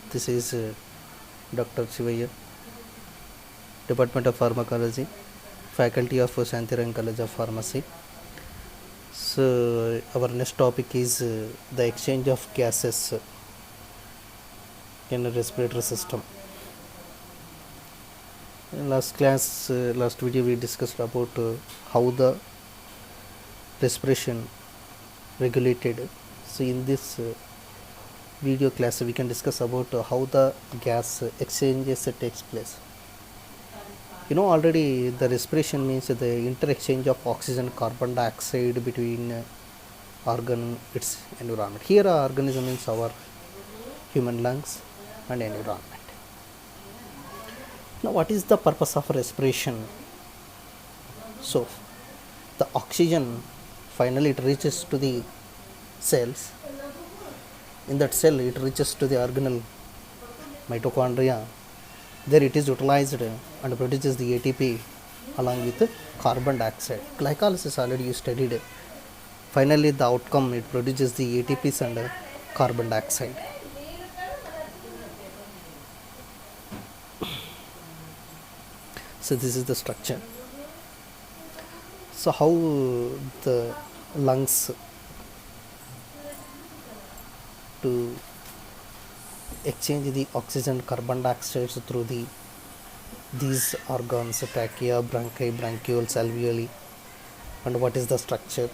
This is Dr. Shivaya, Department of Pharmacology, Faculty of Shantiram College of Pharmacy. So, our next topic is the exchange of gases in a respiratory system. In last video, we discussed about how the respiration regulated. So, in this video class, we can discuss about how the gas exchanges takes place. Already the respiration means the interexchange of oxygen carbon dioxide between organ its environment. Here our organism means our human lungs and environment. Now what is the purpose of respiration? So the oxygen finally it reaches to the cells. In that cell it reaches to the organelle mitochondria. There it is utilized and produces the ATP along with carbon dioxide. Glycolysis already you studied. Finally the outcome it produces the ATPs and carbon dioxide. So this is the structure. So how the lungs to exchange the oxygen carbon dioxide through these organs, trachea, bronchi, bronchioles, alveoli, and what is the structure?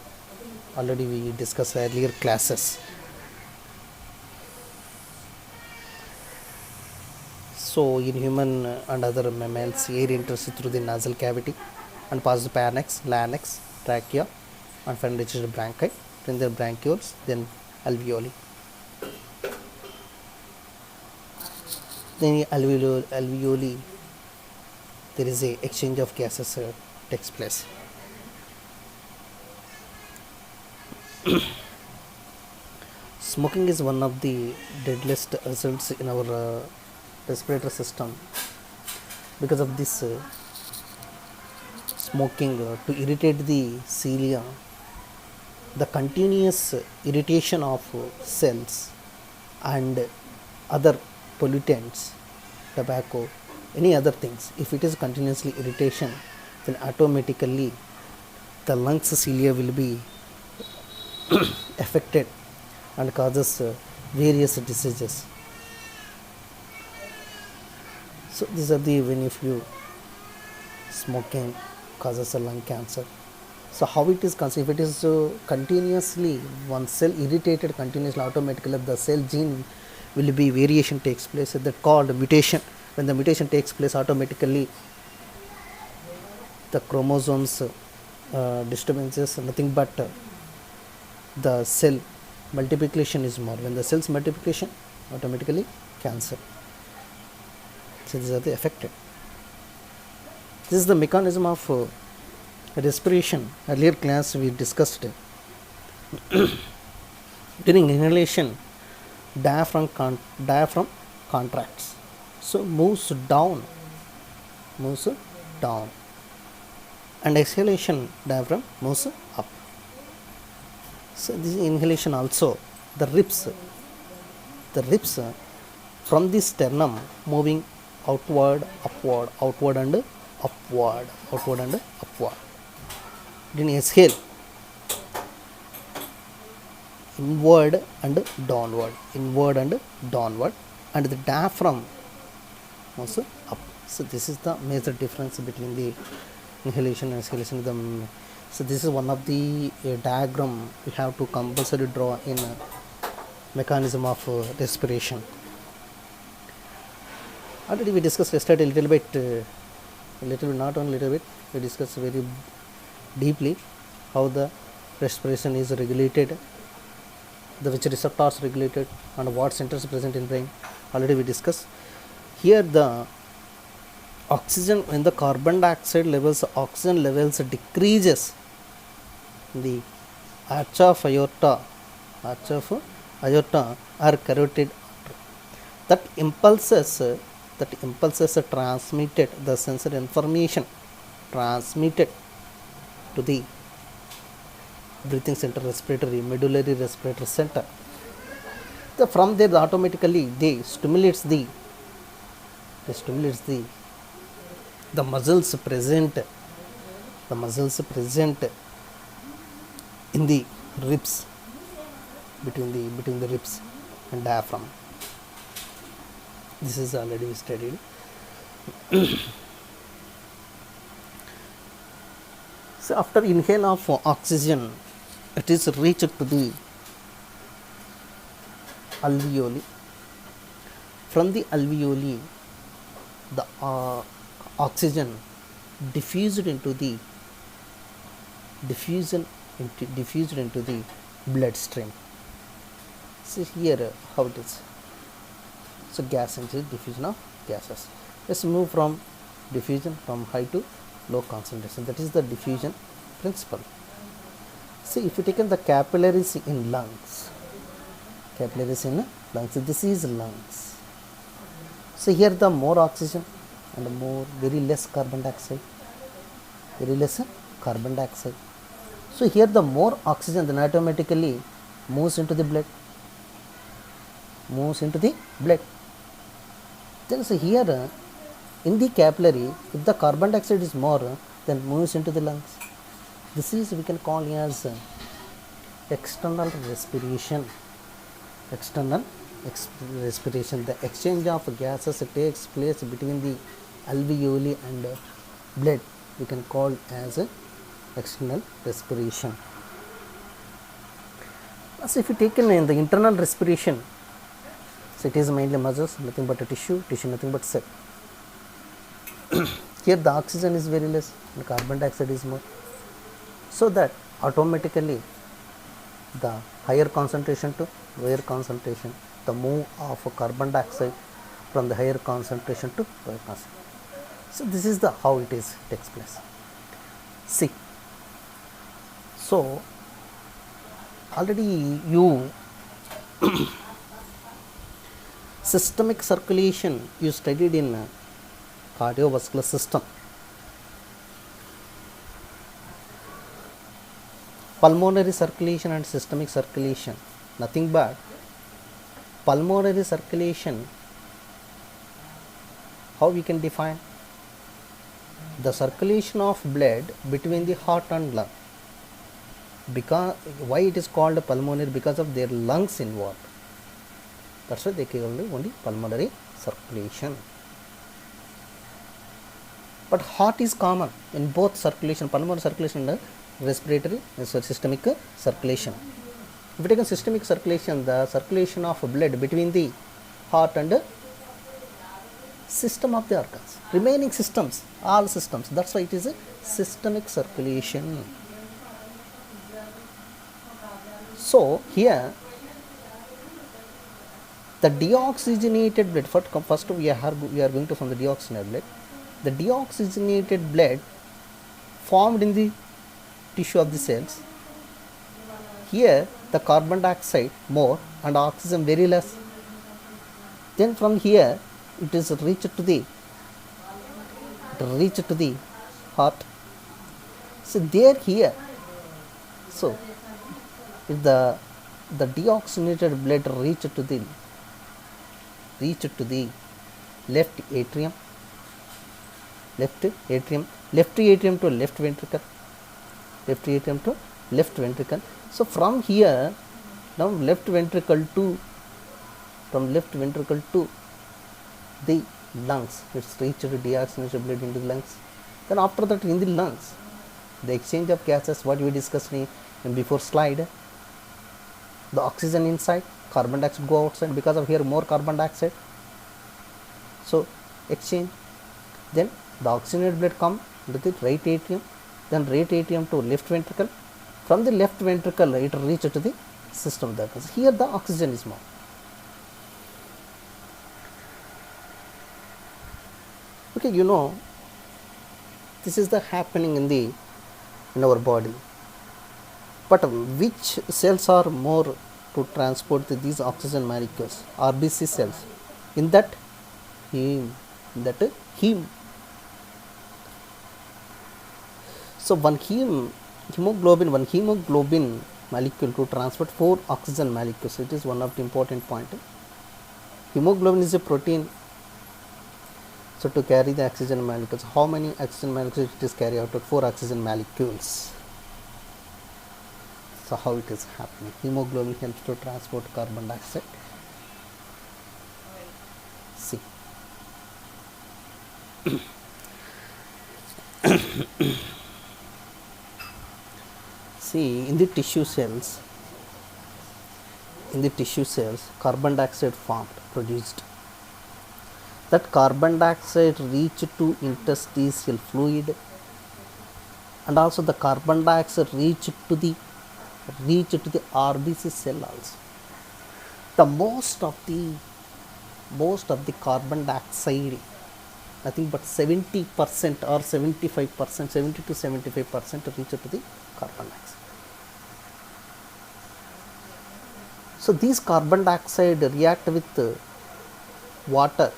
Already we discussed earlier classes. So in human and other mammals, air enters through the nasal cavity and passes the pharynx, larynx, trachea, and finally reaches the bronchi, then the bronchioles, then alveoli. Then alveoli, there is a exchange of gases takes place. Smoking is one of the deadliest results in our respiratory system. Because of this smoking to irritate the cilia, the continuous irritation of cells and other pollutants, tobacco, any other things, if it is continuously irritation, then automatically the lungs cilia will be affected and causes various diseases. So these are the when if you smoking causes a lung cancer. So how it is considered? If it is continuously one cell irritated continuously, automatically the cell gene will be variation takes place. That called mutation. When the mutation takes place, automatically the chromosomes disturbances, nothing but the cell multiplication is more. When the cells multiplication, automatically cancer. So these are the affected. This is the mechanism of respiration. Earlier class we discussed. During inhalation, diaphragm contracts, so moves down, and exhalation diaphragm moves up. So this inhalation also, the ribs from the sternum moving outward and upward. Then exhale, inward and downward, and the diaphragm moves up. So this is the major difference between the inhalation and exhalation. So this is one of the diagram we have to compulsory draw in mechanism of respiration. Already we discussed yesterday a little bit, not only little bit, we discussed very deeply how the respiration is regulated, which receptors regulated, and what centers present in brain. Already we discussed. Here the oxygen, when the carbon dioxide levels, oxygen levels decreases, the arch of aorta or carotid artery, that impulses transmitted the sensory information transmitted to the breathing center, respiratory, medullary respiratory center. From there automatically they stimulates the muscles present in the ribs, between the ribs and diaphragm. This is already studied. So after inhale of oxygen, it is reached to the alveoli. From the alveoli, the oxygen diffused into the bloodstream. See here how it is. So gas engine, diffusion of gases. Let's move from diffusion from high to low concentration. That is the diffusion principle. See, if you take in the capillaries in lungs, this is lungs. So here the more oxygen and very less carbon dioxide. So here the more oxygen then automatically moves into the blood. Then so here in the capillary, if the carbon dioxide is more, then moves into the lungs. This is we can call as external respiration. The exchange of gases takes place between the alveoli and blood. We can call as external respiration. So if you take in the internal respiration, so it is mainly muscles, nothing but a tissue, nothing but cell. Here the oxygen is very less and carbon dioxide is more. So that automatically the higher concentration to lower concentration, the move of carbon dioxide from the higher concentration to lower concentration. So this is the how it is takes place. See, so already you systemic circulation you studied in cardiovascular system. Pulmonary circulation and systemic circulation, nothing but pulmonary circulation. How we can define? The circulation of blood between the heart and lung. Because why it is called pulmonary? Because of their lungs involved. That's why they call only pulmonary circulation. But heart is common in both circulation, pulmonary circulation and respiratory and systemic circulation. If we take a systemic circulation, the circulation of blood between the heart and system of the organs, remaining systems, all systems. That's why it is a systemic circulation. So here the deoxygenated blood, first we are going to form the deoxygenated blood. The deoxygenated blood formed in the tissue of the cells. Here the carbon dioxide more and oxygen very less. Then from here it is reached to the heart. So there here, so if the deoxygenated blood reached to the left atrium to left ventricle. So from here now left ventricle to the lungs, it's reached deoxygenated blood into the lungs. Then after that in the lungs, the exchange of gases, what we discussed in before slide, the oxygen inside, carbon dioxide go outside, because of here more carbon dioxide. So exchange, then the oxygenated blood come to the right atrium, then right atrium to left ventricle. From the left ventricle it reaches to the system of the organs. Here the oxygen is more. Okay, you know, this is the happening in our body. But which cells are more to transport these oxygen molecules? RBC cells. In that heme. So one hemoglobin molecule to transport 4 oxygen molecules. It is one of the important point. Hemoglobin is a protein, so to carry the oxygen molecules, how many oxygen molecules it is carry out? 4 oxygen molecules. So how it is happening? Hemoglobin helps to transport carbon dioxide. See. See, in the tissue cells, carbon dioxide formed, produced. That carbon dioxide reach to interstitial fluid, and also the carbon dioxide reach to the RBC cell also. The most of the carbon dioxide, nothing but 70% or 75%, 70 to 75% reach to the carbon dioxide. So these carbon dioxide react with water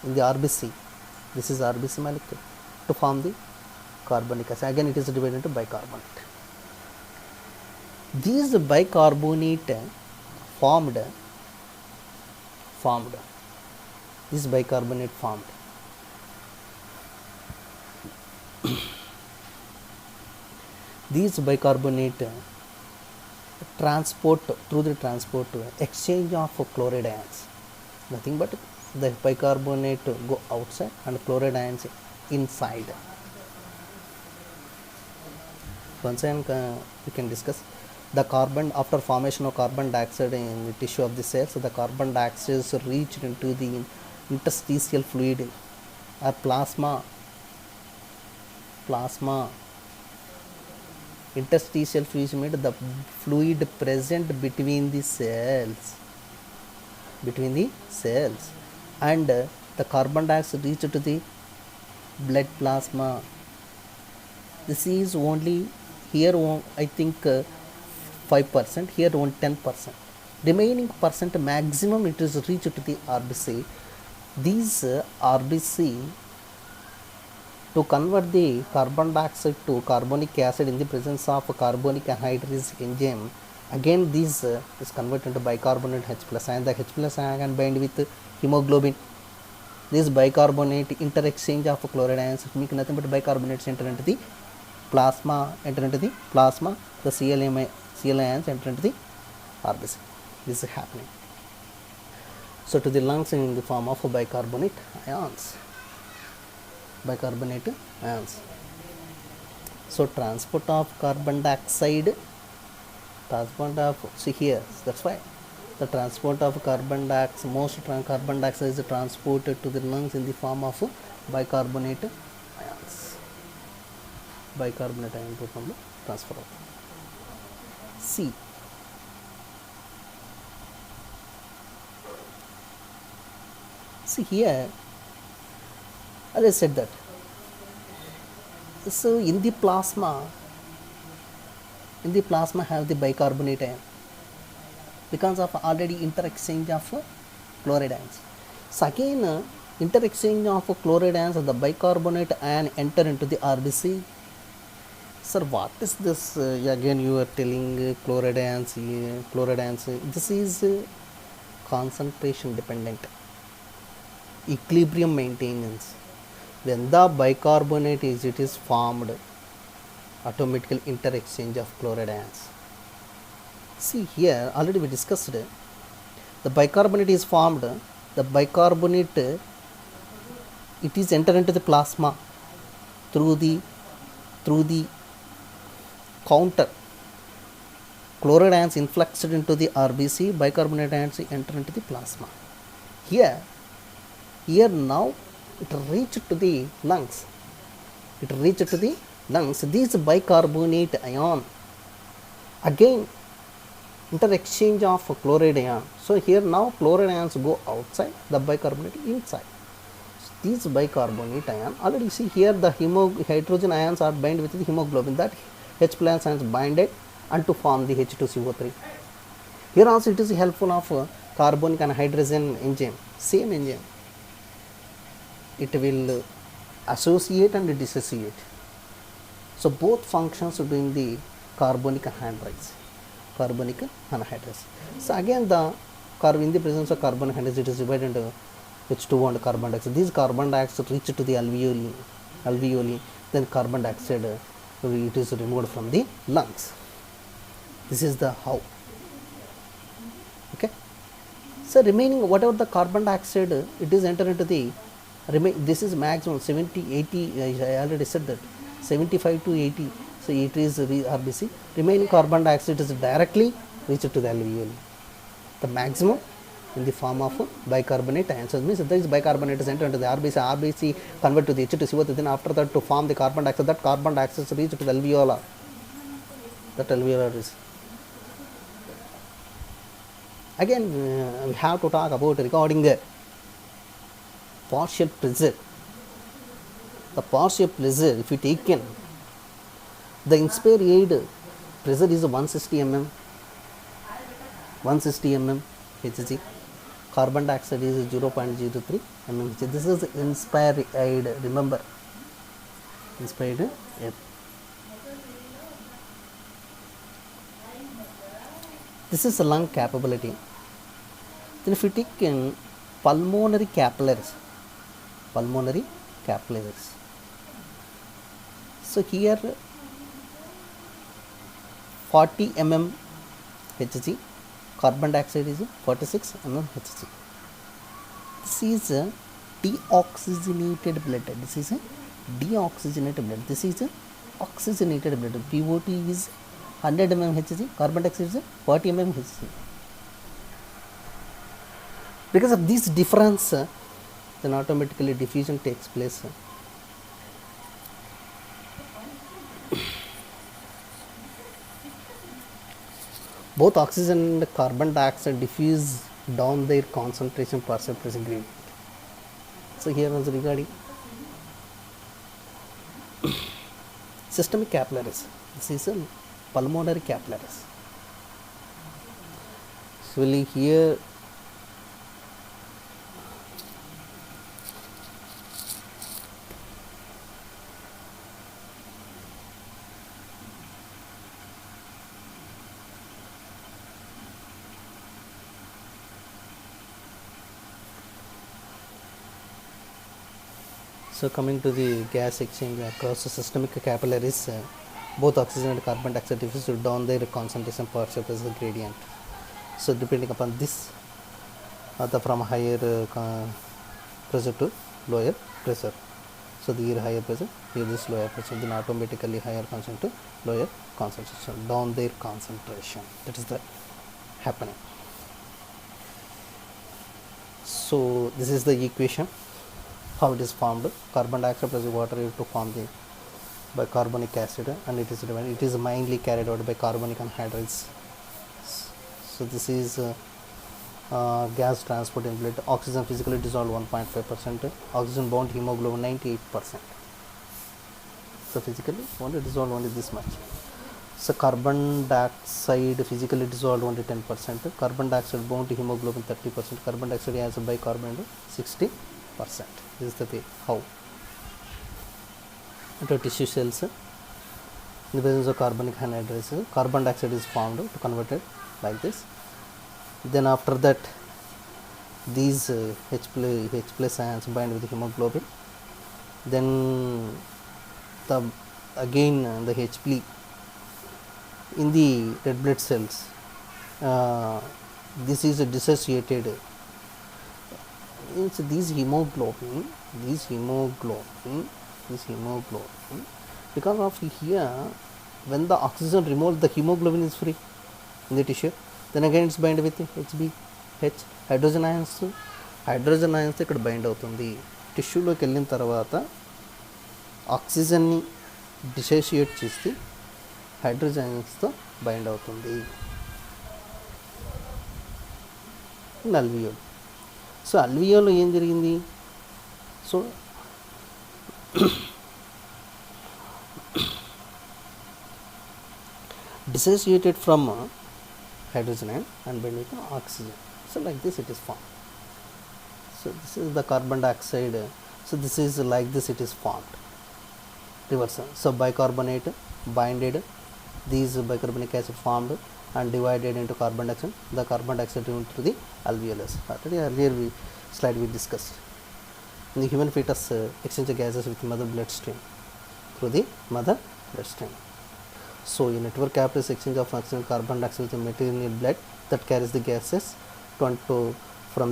in the RBC. This is RBC molecule to form the carbonic acid. Again, it is divided into bicarbonate. These bicarbonate formed. This bicarbonate formed. These bicarbonate transport exchange of chloride ions. Nothing but the bicarbonate go outside and chloride ions inside. Once again, we can discuss the carbon after formation of carbon dioxide in the tissue of the cells. So the carbon dioxide is reached into the interstitial fluid or plasma. Interstitial fluid means the fluid present between the cells, and the carbon dioxide reached to the blood plasma. This is only here, I think 5%, here only 10%. Remaining percent maximum it is reached to the RBC. These RBC, to convert the carbon dioxide to carbonic acid in the presence of carbonic anhydrase enzyme, again this is converted into bicarbonate H plus ion. The H plus ion can bind with hemoglobin. This bicarbonate interexchange of chloride ions make nothing but bicarbonates enter into the plasma, the Cl ions enter into the RBC. This is happening. So to the lungs in the form of bicarbonate ions. So transport of carbon dioxide, see here, that's why the transport of carbon dioxide, carbon dioxide is transported to the lungs in the form of bicarbonate ions. Bicarbonate ion form transfer. See, here, as I said that, so in the plasma have the bicarbonate ion because of already interexchange of chloride ions. So again interexchange of chloride ions, the bicarbonate ion enter into the RBC. Sir, what is this? Again you are telling chloride ions. This is concentration dependent, equilibrium maintenance. When the bicarbonate is formed, automatically interexchange of chloride ions. See here, already we discussed the bicarbonate is formed. The bicarbonate it is enter into the plasma through the counter. Chloride ions influxed into the RBC, bicarbonate ions enter into the plasma. Here now it reached to the lungs. These bicarbonate ion again interexchange of chloride ion. So here now chloride ions go outside, the bicarbonate inside. These bicarbonate ion, already see here the hydrogen ions are bind with the hemoglobin, that H plus ions binded and to form the H2CO3. Here also it is helpful of carbonic anhydrase enzyme, same enzyme. It will associate and dissociate. So both functions doing the carbonic anhydrase. carbonic anhydrous. So again in the presence of carbon anhydrous, it is divided into H2O and carbon dioxide. These carbon dioxide reach to the alveoli, then carbon dioxide it is removed from the lungs. This is the how. Okay. So remaining whatever the carbon dioxide, it is entered into the this is maximum 70, 80. I already said that 75 to 80. So it is RBC. Remaining carbon dioxide is directly reached to the alveoli. The maximum in the form of bicarbonate ions. So means there is bicarbonate is entered into the RBC. RBC convert to the H2CO. Then after that to form the carbon dioxide, that carbon dioxide is reached to the alveolar. That alveolar is. Again, we have to talk about regarding the partial pressure. The partial pressure, if you take in, the inspired pressure is 160 mm. 160 mm Hg. Carbon dioxide is 0.03 mm Hg. This is inspired, remember, inspired air. This is lung capability. Then if you take in pulmonary capillaries, so here 40 mm Hg, carbon dioxide is 46 mm Hg. This is a deoxygenated blood. This is a deoxygenated blood. This is a oxygenated blood. POT is 100 mm Hg, carbon dioxide is 40 mm Hg. Because of this difference, then automatically diffusion takes place. Both oxygen and carbon dioxide diffuse down their concentration partial pressure gradient. So here was regarding systemic capillaries. This is a pulmonary capillaries. So here so coming to the gas exchange across the systemic capillaries, both oxygen and carbon dioxide diffuse down their concentration partial pressure gradient. So depending upon this, from higher pressure to lower pressure. So here higher pressure, here this lower pressure, then automatically higher concentration to lower concentration, down their concentration. That is the happening. So this is the equation, how it is formed. Carbon dioxide plus water is to form the bicarbonic acid, and it is mainly carried out by carbonic anhydrous. So this is gas transport in blood. Oxygen physically dissolved 1.5%, oxygen bound hemoglobin 98%. So physically only dissolved only this much. So carbon dioxide physically dissolved only 10%, carbon dioxide bound hemoglobin 30%, carbon dioxide as a bicarbonate 60%. This is the way how. Into tissue cells, in the presence of carbonic anhydrous, carbon dioxide is formed to convert it like this. Then after that, these H plus ions bind with the hemoglobin. Then again the H in the red blood cells, this is dissociated. Means this hemoglobin, because of here, when the oxygen removed, the hemoglobin is free in the tissue. Then again it's bind with H hydrogen ions ఇక్కడ bind అవుతుంది. టిష్యూలోకి వెళ్ళిన తర్వాత ఆక్సిజన్ని dissociate చేసి hydrogen అయాన్స్తో bind అవుతుంది అల్వియోల్. So అల్వియోలో ఏం జరిగింది? So dissociated from hydrogen ion and bind with oxygen. So like this it is formed. So this is the carbon dioxide. So this is like this it is formed. Reversal. So bicarbonate binded, these bicarbonic acid formed, and divided into carbon dioxide. The carbon dioxide into the alveolus. Already earlier slide we discussed. In the human fetus exchange gases with mother bloodstream through the mother bloodstream. So, a network capital exchange of oxygen and carbon dioxide with the maternal blood that carries the gases from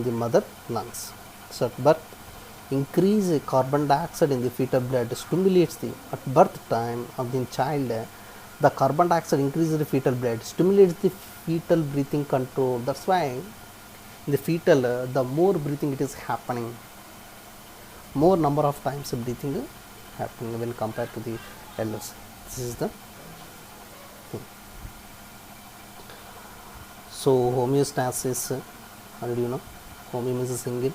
the mother lungs. So, at birth, increase carbon dioxide in the fetal blood stimulates the at birth time of the child. The carbon dioxide increases the fetal blood, stimulates the fetal breathing control. That's why in the fetal, the more breathing it is happening, more number of times breathing happening when compared to the elders. This is the thing. So homeostasis, how do you know? Homeo means a single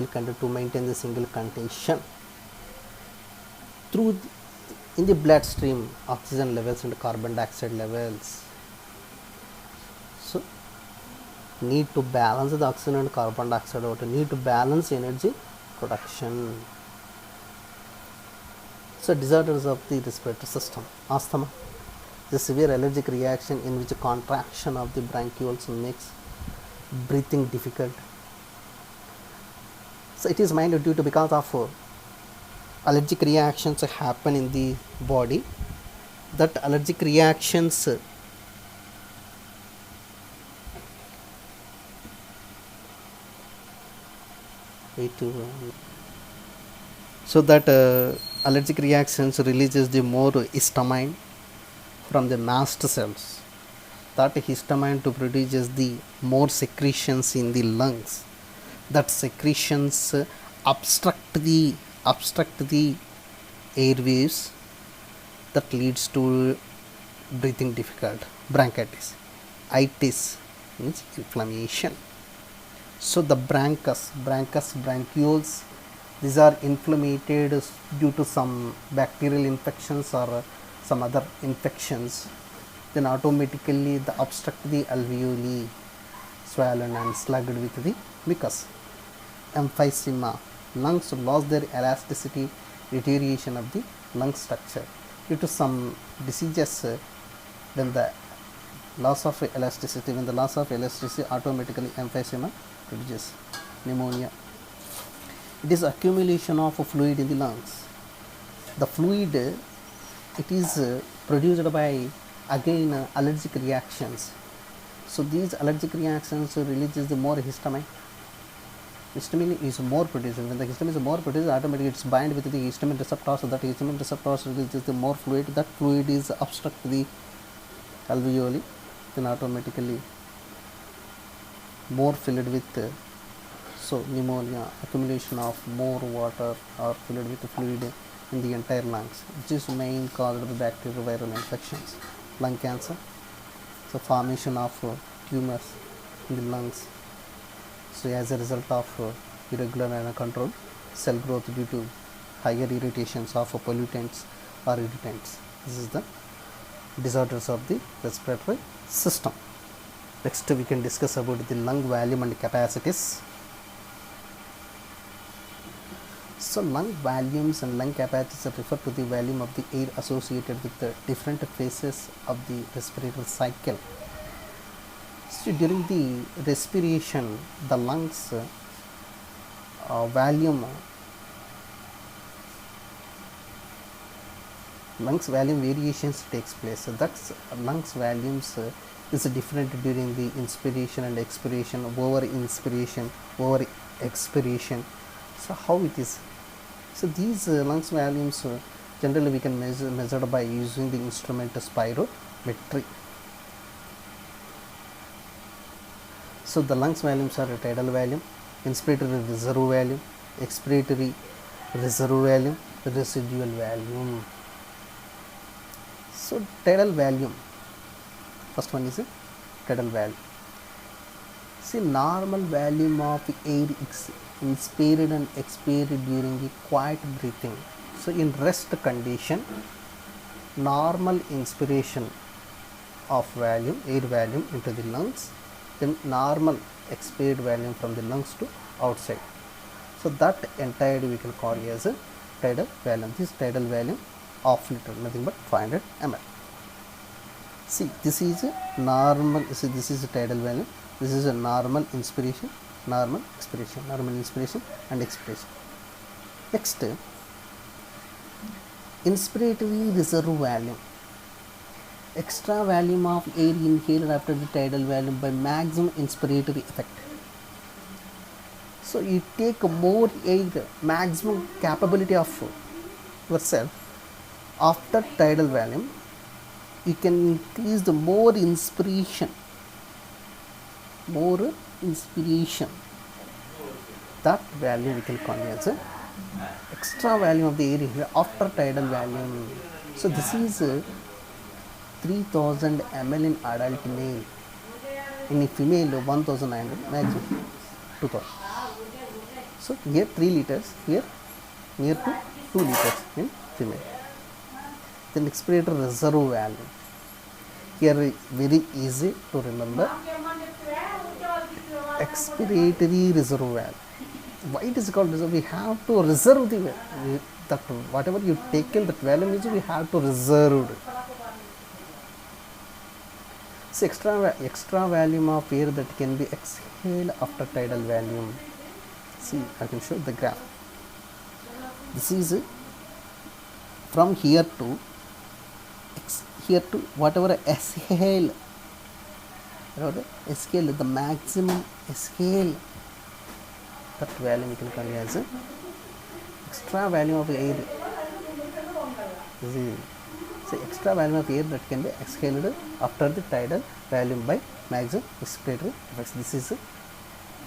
content, to maintain the single condition. Through in the bloodstream, oxygen levels and carbon dioxide levels. So need to balance the oxygen and carbon dioxide out. Need to balance energy production. So disorders of the respiratory system. Asthma, the severe allergic reaction in which contraction of the bronchioles makes breathing difficult. So it is mainly due to because of allergic reactions happen in the body. That allergic reactions so that allergic reactions releases the more histamine from the mast cells. That histamine to produces the more secretions in the lungs. That secretions obstruct the airways, that leads to breathing difficult. Bronchitis, itis means inflammation. So the bronchioles, these are inflamed due to some bacterial infections or some other infections. Then automatically the obstruct the alveoli, swollen and slugged with the mucus. Emphysema, lungs lost their elasticity, deterioration of the lung structure due to some diseases. When the loss of elasticity, automatically emphysema produces. Pneumonia, it is accumulation of fluid in the lungs. The fluid, it is produced by again allergic reactions. So these allergic reactions releases the more histamine. Histamine is more produced. When the histamine is more produced, automatically it's bind with the histamine receptors. So that histamine receptors releases the more fluid. That fluid is obstruct the alveoli. Then automatically more filled with so pneumonia, accumulation of more water or filled with fluid in the entire lungs, which is main cause of bacterial viral infections. Lung cancer, so formation of tumors in the lungs. So as a result of irregular and uncontrolled cell growth due to higher irritations of pollutants or irritants. This is the disorders of the respiratory system. Next we can discuss about the lung volume and capacities. So lung volumes and lung capacities refer to the volume of the air associated with the different phases of the respiratory cycle. So during the respiration, the lungs volume variations takes place. So that's lungs volumes is different during the inspiration and expiration, over inspiration, over expiration. So how it is? So these lungs volumes generally we can measure by using the instrument spirometry. So the lungs volumes are tidal volume, inspiratory reserve volume, expiratory reserve volume, residual volume. So tidal volume, first one is a tidal volume. See, normal volume of air inspired and expired during the quiet breathing. So in rest condition, normal inspiration of volume, air volume into the lungs, then normal expired volume from the lungs to outside. So that entirely we can call as a tidal volume. This tidal volume of liter, nothing but 500 ml. See, this is a normal, see, this is a tidal value, this is a normal inspiration, normal expiration, normal inspiration and expiration. Next, inspiratory reserve volume, extra volume of air inhaled after the tidal volume by maximum inspiratory effect. So you take more air, maximum capability of yourself after tidal volume, you can increase the more inspiration, that value we can call as a extra volume of the air here after tidal volume. So this is 3000 ml in adult male, in female 1900, maximum 2000. So here 3 liters, here near to 2 liters in female. Then expirator reserve value, here very easy to remember, expiratory reserve value. Why it is called reserve? We have to reserve the value, that whatever you taken that value means we have to reserve it. So extra volume of air that can be exhaled after tidal volume. See, I can show the graph. This is from here to whatever exhale, the maximum exhale, that value we can call as extra volume of air. So extra volume of air that can be exhaled after the tidal volume by maximum expiratory effects. This is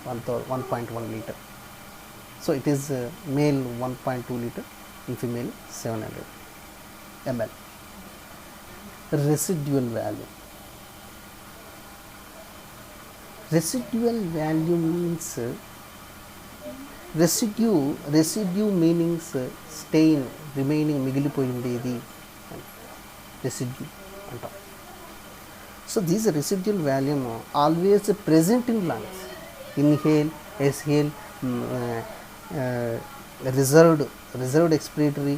1.1 liter. So it is male 1.2 liter, in female 700 ml. Residual value. Residual value means residue meanings stain, remaining, మిగిలిపోయిండేది, residue అంటాం. So these residual volume always present in lungs. Inhale, exhale, reserved expiratory,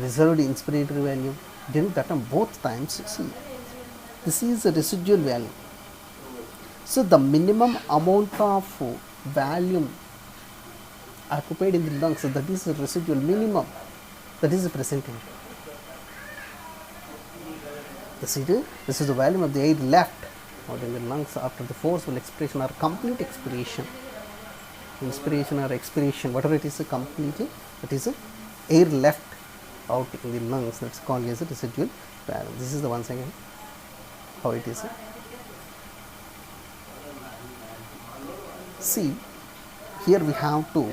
reserved inspiratory value, didn't that both times. See, this is a residual value. So the minimum amount of volume occupied in the lungs, that is the residual minimum, that is present in it. This is the volume of the air left out in the lungs after the forceful expiration or complete expiration. Inspiration or expiration, whatever it is, completely, that is air left out in the lungs, that's called as a residual value. This is the once again how it is. See, here we have to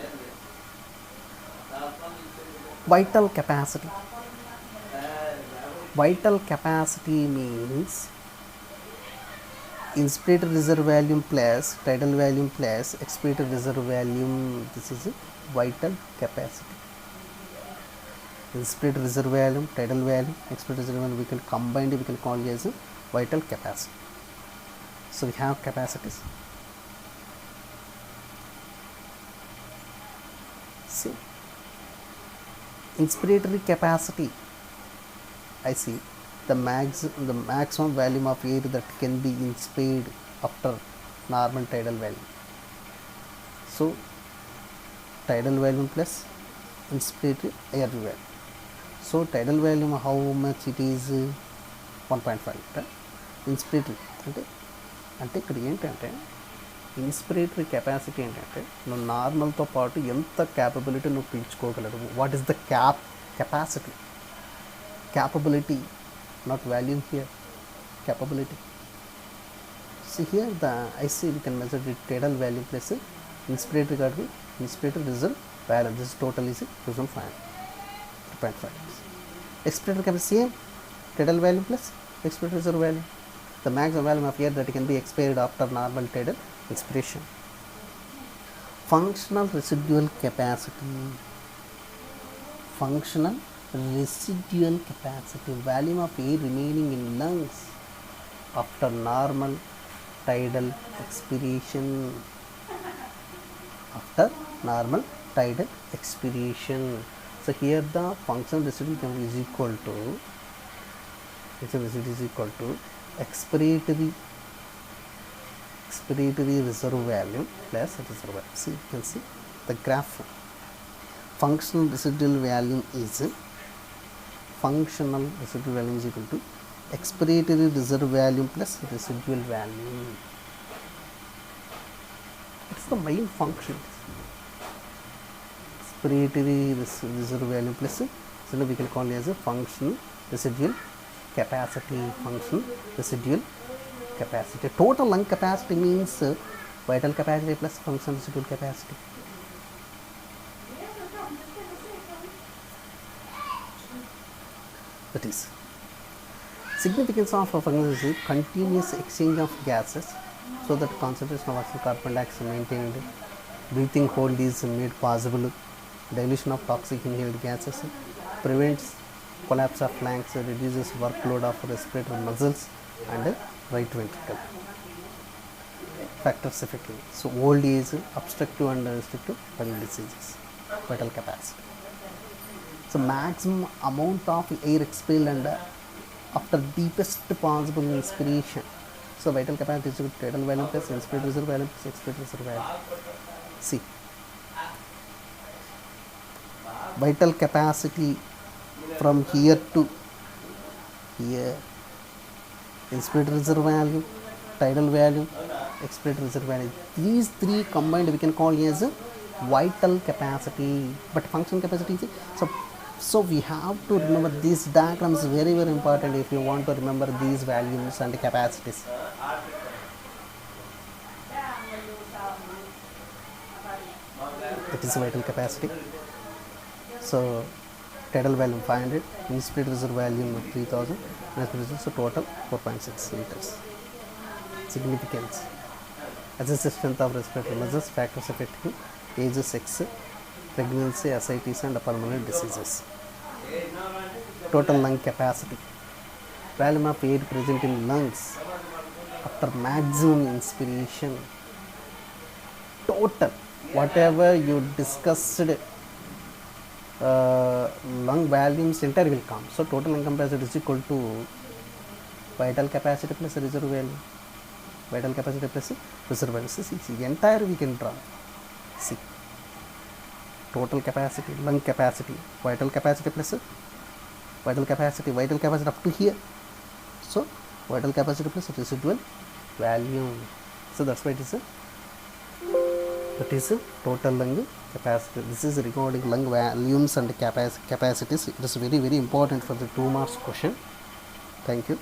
vital capacity. Vital capacity means inspirator reserve volume plus tidal volume plus expirator reserve volume. This is vital capacity. Inspirator reserve volume, tidal volume, expirator reserve volume, we can combine it, we can call it as vital capacity. So we have capacities. See, inspiratory capacity, I see the maximum volume of air that can be inspired after normal tidal volume. So tidal volume plus inspiratory air volume. So tidal volume how much it is, 1.5 liter. Inspiratory అంటే ఇక్కడ ఏంటంటే inspiratory capacity ఏంటంటే నువ్వు నార్మల్తో పాటు ఎంత capability నువ్వు పీల్చుకోగలరు. What is the capacity, capability, not volume here, capability. See here the IC we can measure the tidal value plus inspiratory value, inspiratory reserve value. This total is 2.5. Expirator capacity same, tidal value plus expirator reserve value. The maximum volume of air that can be expired after normal tidal expiration. Functional residual capacity. Functional residual capacity, volume of air remaining in lungs after normal tidal expiration. After normal tidal expiration. So here the functional residual is equal to It is equal to expiratory reserve value plus reserve value. See, you can see the graph. Functional residual value is equal to expiratory reserve value plus residual value. It's the main function. Expiratory reserve value plus, so we can call it as a functional residual capacity. Total lung capacity means vital capacity plus functional residual capacity. That is significance of functional is continuous exchange of gases, so that concentration of oxygen, carbon dioxide maintained. Breathing hold is made possible. Dilution of toxic inhaled gases prevents collapse of lungs, reduces workload of respiratory muscles and right ventricle. Factors affecting. So old age, obstructive and restrictive lung diseases, vital capacity. So maximum amount of air expelled and after deepest possible inspiration. So vital capacity is tidal value plus inspiratory reserve value plus expiratory reserve value. See, vital capacity from here to here, inspiratory reserve value, tidal value, expiratory reserve value. These three combined we can call as vital capacity, but functional capacity is so we have to remember these diagrams, very important if you want to remember these values and capacities. That is vital capacity. So tidal value 500, inspiratory reserve value 3000, and so total 4.6 liters. Significance. Assess the strength of respiratory muscles, factors affecting age, sex, pregnancy, ascites and pulmonary diseases. Total lung capacity. Volume of air present in lungs after maximum inspiration. Total, whatever you discussed, lung volumes entire will come. So total lung capacity is equal to vital capacity plus reserve value. Vital capacity plus reserve value. See, entire we can draw. See, total capacity, lung capacity, vital capacity plus vital capacity up to here. So vital capacity plus residual value. So that's why it is total lung capacity. This is regarding lung volumes and capacities. It is very important for the 2 marks question. Thank you.